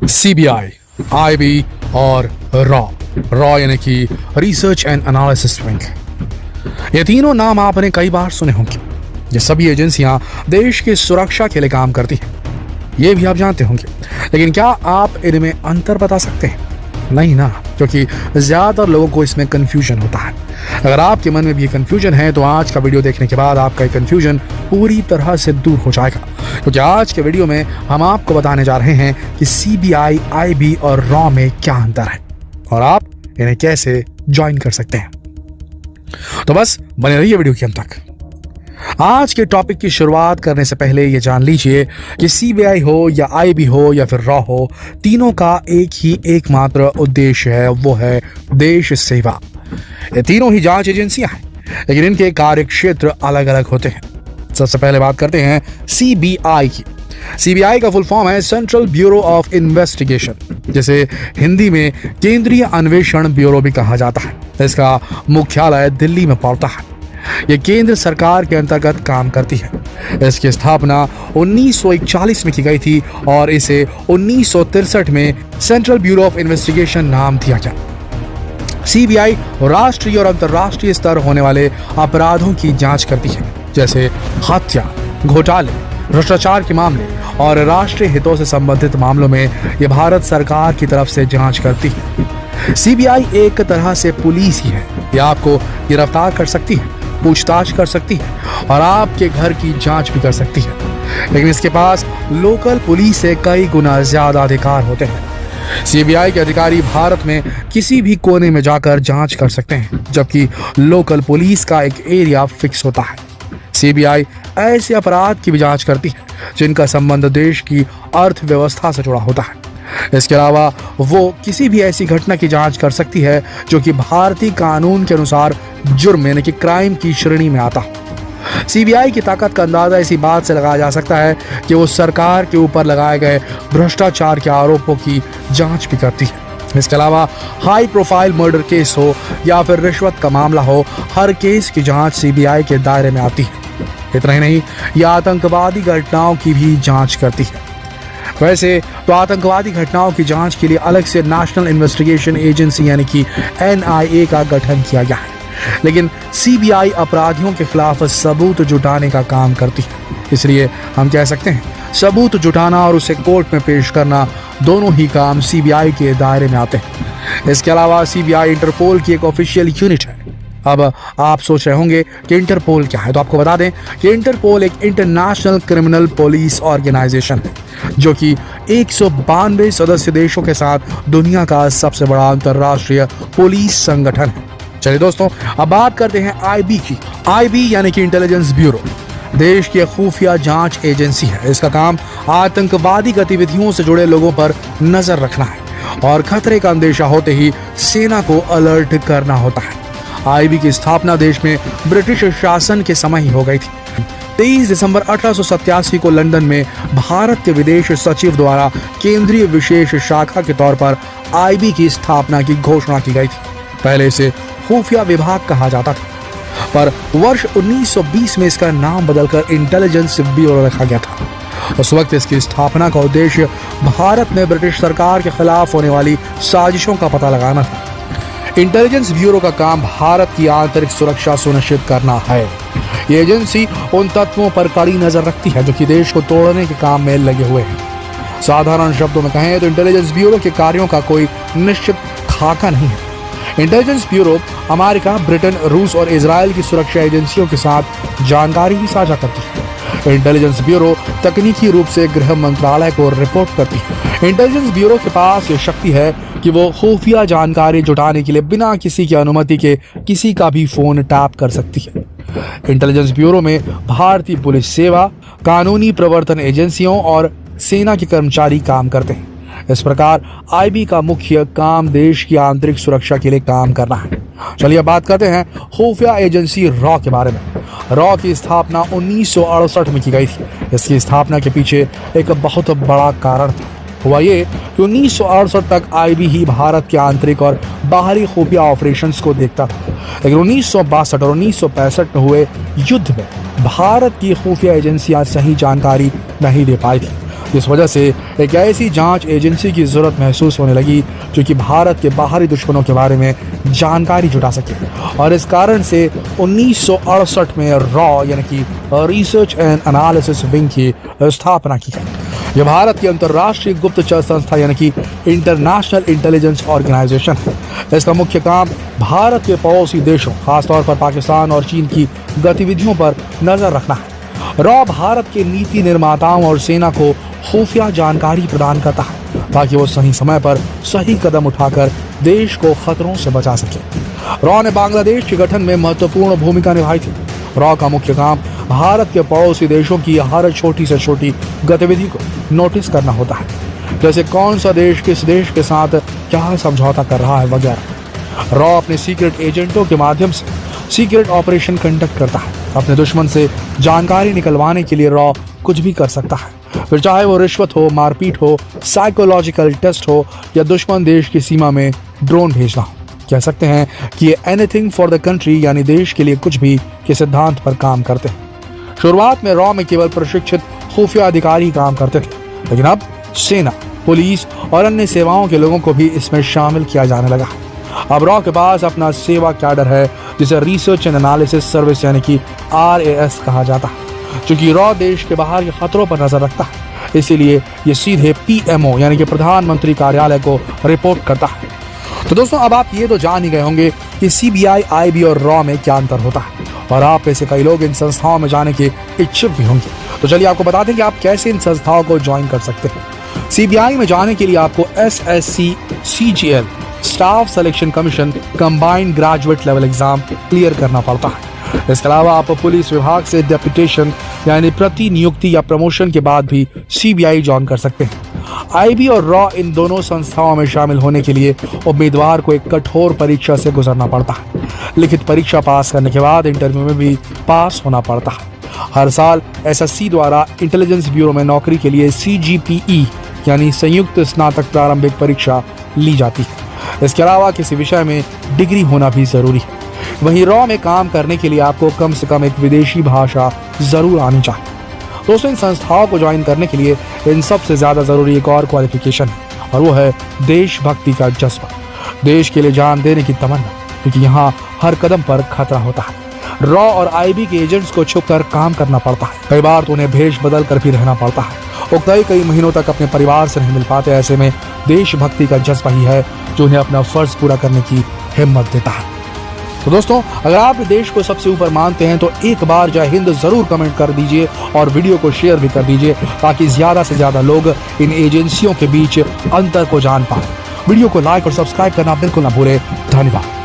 CBI, IB और raw यानी कि रिसर्च एंड एनालिसिस विंग। ये तीनों नाम आपने कई बार सुने होंगे। ये सभी एजेंसियां देश की सुरक्षा के लिए काम करती हैं, ये भी आप जानते होंगे। लेकिन क्या आप इनमें अंतर बता सकते हैं? नहीं ना, क्योंकि ज्यादातर लोगों को इसमें कंफ्यूजन होता है। अगर आपके मन में भी कंफ्यूजन है तो आज का वीडियो देखने के बाद आपका कंफ्यूजन पूरी तरह से दूर हो जाएगा, क्योंकि आज के वीडियो में हम आपको बताने जा रहे हैं कि सीबीआई, आईबी और रॉ में क्या अंतर है और आप इन्हें कैसे ज्वाइन कर सकते हैं। तो बस बने रहिए वीडियो के अंत तक। आज के टॉपिक की शुरुआत करने से पहले ये जान लीजिए कि सीबीआई हो या आईबी हो या फिर रॉ हो, तीनों का एक ही एकमात्र उद्देश्य है, वो है देश सेवा। ये तीनों ही जांच एजेंसियां हैं, लेकिन इनके कार्य क्षेत्र अलग अलग होते हैं। सबसे पहले बात करते हैं सीबीआई की। सीबीआई का फुल फॉर्म है सेंट्रल ब्यूरो ऑफ इन्वेस्टिगेशन, जिसे हिंदी में केंद्रीय अन्वेषण ब्यूरो भी कहा जाता है। इसका मुख्यालय दिल्ली में पड़ता है। यह केंद्र सरकार के अंतर्गत काम करती है। इसकी स्थापना 1941 में की गई थी और इसे 1963 में सेंट्रल ब्यूरो ऑफ इन्वेस्टिगेशन नाम दिया गया। सीबीआई राष्ट्रीय और अंतर्राष्ट्रीय स्तर होने वाले अपराधों की जांच करती है, जैसे हत्या, घोटाले, भ्रष्टाचार के मामले और राष्ट्रीय हितों से संबंधित मामलों में यह भारत सरकार की तरफ से जांच करती है। सीबीआई एक तरह से पुलिस ही है। यह आपको गिरफ्तार कर सकती है, पूछताछ कर सकती है और आपके घर की जांच भी कर सकती है, लेकिन इसके पास लोकल पुलिस से कई गुना ज्यादा अधिकार होते हैं। सीबीआई के अधिकारी भारत में किसी भी कोने में जाकर जांच कर सकते हैं, जबकि लोकल पुलिस का एक एरिया फिक्स होता है। सीबीआई ऐसे अपराध की भी जांच करती है जिनका संबंध देश की अर्थव्यवस्था से जुड़ा होता है। इसके अलावा वो किसी भी ऐसी घटना की जांच कर सकती है जो कि भारतीय कानून के अनुसार जुर्म यानी कि क्राइम की श्रेणी में आता हो। सीबीआई की ताकत का अंदाजा इसी बात से लगाया जा सकता है कि वो सरकार के ऊपर लगाए गए भ्रष्टाचार के आरोपों की जांच भी करती है। इसके अलावा हाई प्रोफाइल मर्डर केस हो या फिर रिश्वत का मामला हो, हर केस की जांच सीबीआई के दायरे में आती है। इतना ही नहीं, यह आतंकवादी घटनाओं की भी जांच करती है। वैसे तो आतंकवादी घटनाओं की जांच के लिए अलग से नेशनल इन्वेस्टिगेशन एजेंसी यानी कि एनआईए का गठन किया गया है, लेकिन सीबीआई अपराधियों के खिलाफ सबूत जुटाने का काम करती है। इसलिए हम कह सकते हैं सबूत जुटाना और उसे कोर्ट में पेश करना, दोनों ही काम सीबीआई के दायरे में आते हैं। इसके अलावा सीबीआई इंटरपोल की एक ऑफिशियल यूनिट है। अब आप सोच रहे होंगे कि इंटरपोल क्या है, तो आपको बता दें कि इंटरपोल एक इंटरनेशनल क्रिमिनल पुलिस ऑर्गेनाइजेशन है जो कि 192 सदस्य देशों के साथ दुनिया का सबसे बड़ा अंतर्राष्ट्रीय पुलिस संगठन है। चलिए दोस्तों, अब बात करते हैं आईबी की। आईबी यानी कि इंटेलिजेंस ब्यूरो देश की खुफिया जांच एजेंसी है। इसका काम आतंकवादी गतिविधियों से जुड़े लोगों पर नजर रखना है और खतरे का अंदेशा होते ही सेना को अलर्ट करना होता है। आईबी की स्थापना देश में ब्रिटिश शासन के समय ही हो गई थी। 23 दिसंबर 1887 को लंदन में भारत के विदेश सचिव द्वारा केंद्रीय विशेष शाखा के तौर पर आईबी की स्थापना की घोषणा की गई थी। पहले इसे खुफिया विभाग कहा जाता था, पर वर्ष 1920 में इसका नाम बदलकर इंटेलिजेंस ब्यूरो रखा गया था। उस वक्त इसकी स्थापना का उद्देश्य भारत में ब्रिटिश सरकार के खिलाफ होने वाली साजिशों का पता लगाना था। इंटेलिजेंस ब्यूरो का काम भारत की आंतरिक सुरक्षा सुनिश्चित करना है। ये एजेंसी उन तत्वों पर कड़ी नजर रखती है जो कि देश को तोड़ने के काम में लगे हुए हैं। साधारण शब्दों में कहें तो इंटेलिजेंस ब्यूरो के कार्यों का कोई निश्चित खाका नहीं है। इंटेलिजेंस ब्यूरो अमेरिका, ब्रिटेन, रूस और इजराइल की सुरक्षा एजेंसियों के साथ जानकारी भी साझा करती है। इंटेलिजेंस ब्यूरो तकनीकी रूप से गृह मंत्रालय को रिपोर्ट करती है। इंटेलिजेंस ब्यूरो के पास ये शक्ति है कि वो खुफिया जानकारी जुटाने के लिए बिना किसी की अनुमति के किसी का भी फोन टैप कर सकती है। इंटेलिजेंस ब्यूरो में भारतीय पुलिस सेवा, कानूनी प्रवर्तन एजेंसियों और सेना के कर्मचारी काम करते हैं। इस प्रकार आईबी का मुख्य काम देश की आंतरिक सुरक्षा के लिए काम करना है। चलिए बात करते हैं खुफिया एजेंसी रॉ के बारे में। रॉ की स्थापना 1968 में की गई थी। इसकी स्थापना के पीछे एक बहुत बड़ा कारण था। हुआ ये कि 1968 तक आईबी ही भारत के आंतरिक और बाहरी खुफिया ऑपरेशंस को देखता था, लेकिन 1962 और 1965 में हुए युद्ध में भारत की खुफिया एजेंसियां सही जानकारी नहीं दे पाई थी, इस वजह से एक ऐसी जांच एजेंसी की जरूरत महसूस होने लगी जो कि भारत के बाहरी दुश्मनों के बारे में जानकारी जुटा सके। और इस कारण से 1968 में रॉ यानी कि रिसर्च एंड एनालिसिस विंग की स्थापना की गई। यह भारत की अंतर्राष्ट्रीय गुप्तचर संस्था यानी कि इंटरनेशनल इंटेलिजेंस ऑर्गेनाइजेशन है। इसका मुख्य काम भारत के पड़ोसी देशों खासतौर पर पाकिस्तान और चीन की गतिविधियों पर नजर रखना है। रॉ भारत के नीति निर्माताओं और सेना को खुफिया जानकारी प्रदान करता है ताकि वो सही समय पर सही कदम उठाकर देश को खतरों से बचा सके। रॉ ने बांग्लादेश के गठन में महत्वपूर्ण भूमिका निभाई थी। रॉ का मुख्य काम भारत के पड़ोसी देशों की हर छोटी से छोटी गतिविधि को नोटिस करना होता है, जैसे कौन सा देश किस देश के साथ क्या समझौता कर रहा है वगैरह। रॉ अपने सीक्रेट एजेंटों के माध्यम से सीक्रेट ऑपरेशन कंडक्ट करता है। अपने दुश्मन से जानकारी निकलवाने के लिए रॉ कुछ भी कर सकता है, फिर चाहे वो रिश्वत हो, मारपीट हो, साइकोलॉजिकल टेस्ट हो या दुश्मन देश की सीमा में ड्रोन भेजना हो। कह सकते हैं कि ये एनीथिंग फॉर द कंट्री यानी देश के लिए कुछ भी के सिद्धांत पर काम करते हैं। शुरुआत में रॉ में केवल प्रशिक्षित खुफिया अधिकारी काम करते थे, लेकिन अब सेना, पुलिस और अन्य सेवाओं के लोगों को भी इसमें शामिल किया जाने लगा। अब रॉ के पास अपना सेवा कैडर है जिसे रिसर्च एंड एनालिसिस सर्विस यानी कि RAS कहा जाता है। चूंकि रॉ देश के बाहर के खतरों पर नजर रखता है, इसीलिए ये सीधे PMO यानी कि प्रधानमंत्री कार्यालय को रिपोर्ट करता है। तो दोस्तों, अब आप ये तो जान ही गए होंगे कि CBI, IB और रॉ में क्या अंतर होता है, और आप में से कई लोग इन संस्थाओं में जाने के इच्छुक भी होंगे। तो चलिए आपको बता दें कि आप कैसे इन संस्थाओं को ज्वाइन कर सकते हैं। CBI में जाने के लिए आपको SSC CGL staff selection commission combined graduate level exam clear करना पड़ता है। इसके अलावा आप पुलिस विभाग से डेप्यूटेशन यानी प्रतिनियुक्ति या प्रमोशन के बाद भी CBI ज्वाइन कर सकते हैं। IB और रॉ इन दोनों संस्थाओं में शामिल होने के लिए उम्मीदवार को एक कठोर परीक्षा से गुजरना पड़ता है। लिखित परीक्षा पास करने के बाद इंटरव्यू में भी पास होना पड़ता है। हर साल SSC द्वारा इंटेलिजेंस ब्यूरो में नौकरी के लिए CGPE यानी संयुक्त स्नातक प्रारंभिक परीक्षा ली जाती है। इसके अलावा किसी विषय में डिग्री होना भी जरूरी है। वहीं रॉ में काम करने के लिए आपको कम से कम एक विदेशी भाषा जरूर आनी चाहिए। दोस्तों, इन संस्थाओं को ज्वाइन करने के लिए इन सबसे ज्यादा जरूरी एक और क्वालिफिकेशन है, और वो है देशभक्ति का जज्बा, देश के लिए जान देने की तमन्ना, क्योंकि यहाँ हर कदम पर खतरा होता है। रॉ और IB के एजेंट्स को छुप कर काम करना पड़ता है। कई बार तो उन्हें भेष बदल कर भी रहना पड़ता है और कई महीनों तक अपने परिवार से नहीं मिल पाते। ऐसे में देशभक्ति का जज्बा ही है जो उन्हें अपना फर्ज पूरा करने की हिम्मत देता है। तो दोस्तों, अगर आप देश को सबसे ऊपर मानते हैं तो एक बार जय हिंद जरूर कमेंट कर दीजिए और वीडियो को शेयर भी कर दीजिए ताकि ज्यादा से ज्यादा लोग इन एजेंसियों के बीच अंतर को जान पाए। वीडियो को लाइक और सब्सक्राइब करना बिल्कुल ना भूलें। धन्यवाद।